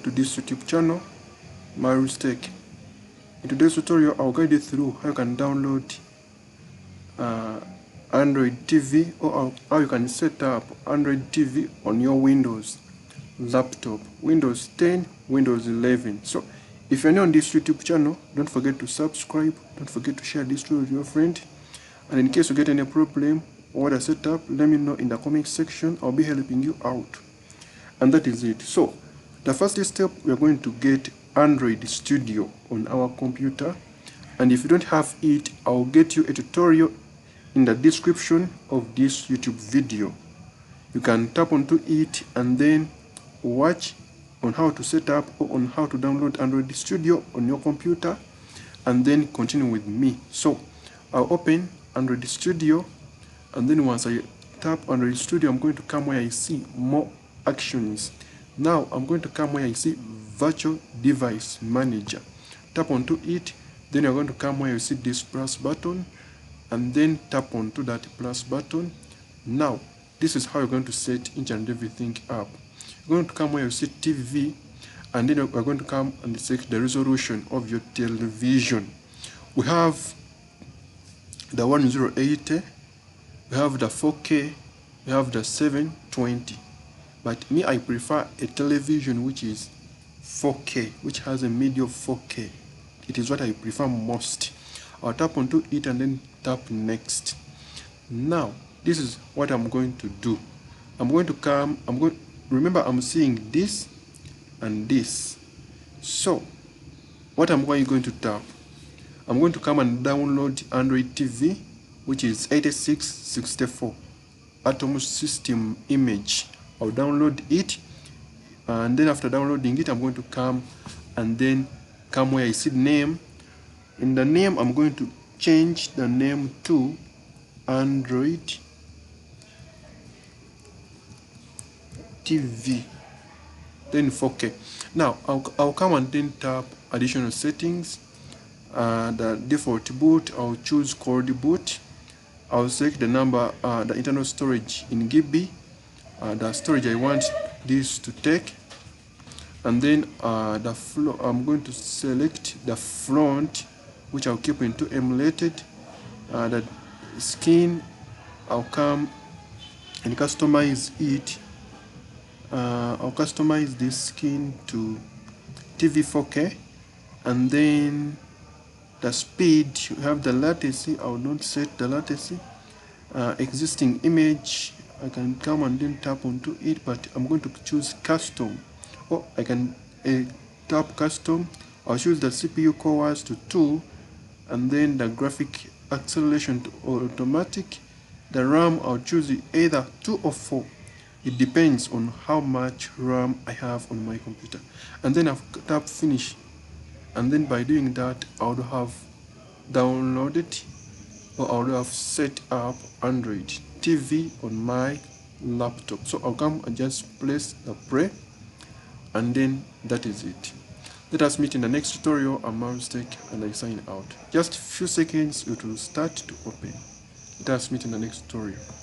to this YouTube channel, Maru's Tech. In today's tutorial, I'll guide you through how you can download Android TV, or how you can set up Android TV on your Windows laptop, Windows 10, Windows 11. So if you're new on this YouTube channel, don't forget to subscribe, don't forget to share this video with your friend, and in case you get any problem or what I set up, let me know in the comment section. I'll be helping you out. And that is it. So the first step, we are going to get Android Studio on our computer, and if you don't have it, I'll get you a tutorial in the description of this YouTube video. You can tap onto it and then watch on how to set up or on how to download Android Studio on your computer, and then continue with me. So I'll open Android Studio, and then once I tap Android Studio, I'm going to come where I see more actions. Now I'm going to come where I see virtual device manager. Tap onto it, then you're going to come where you see this plus button, and then tap onto that plus button. Now this is how you're going to set each and everything up. You're going to come where you see TV, and then we're going to come and select the resolution of your television. We have the 1080, we have the 4K, we have the 720. But me, I prefer a television which is 4K, which has a media of 4K. It is what I prefer most. I'll tap onto it and then tap next. Now, this is what I'm going to do. Remember, I'm seeing this and this. So, what am I going to tap? I'm going to come and download Android TV, which is 8664 Atom System image. I'll download it, and then after downloading it, I'm going to come where I see name. In the name, I'm going to change the name to Android TV, then 4K. Now I'll come and then tap additional settings. The default boot, I'll choose cold boot. I'll select the number, the internal storage in GB, the storage I want this to take, and then I'm going to select the front, which I'll keep into emulated. The skin, I'll come and customize it. I'll customize this skin to TV 4K, and then the speed, you have the latency. I will not set the latency. Existing image, I can come and then tap onto it, but I'm going to choose custom, or I can tap custom. I'll choose the CPU cores to 2, and then the graphic acceleration to automatic. The RAM, I'll choose either 2 or 4. It depends on how much RAM I have on my computer. And then I'll tap finish, and then by doing that, I would have downloaded, or I would have set up Android TV on my laptop. So I'll come and just place the play, and then that is it. Let us meet in the next tutorial. I'm Maru's Tech, and I sign out. Just a few seconds, it will start to open. Let us meet in the next tutorial.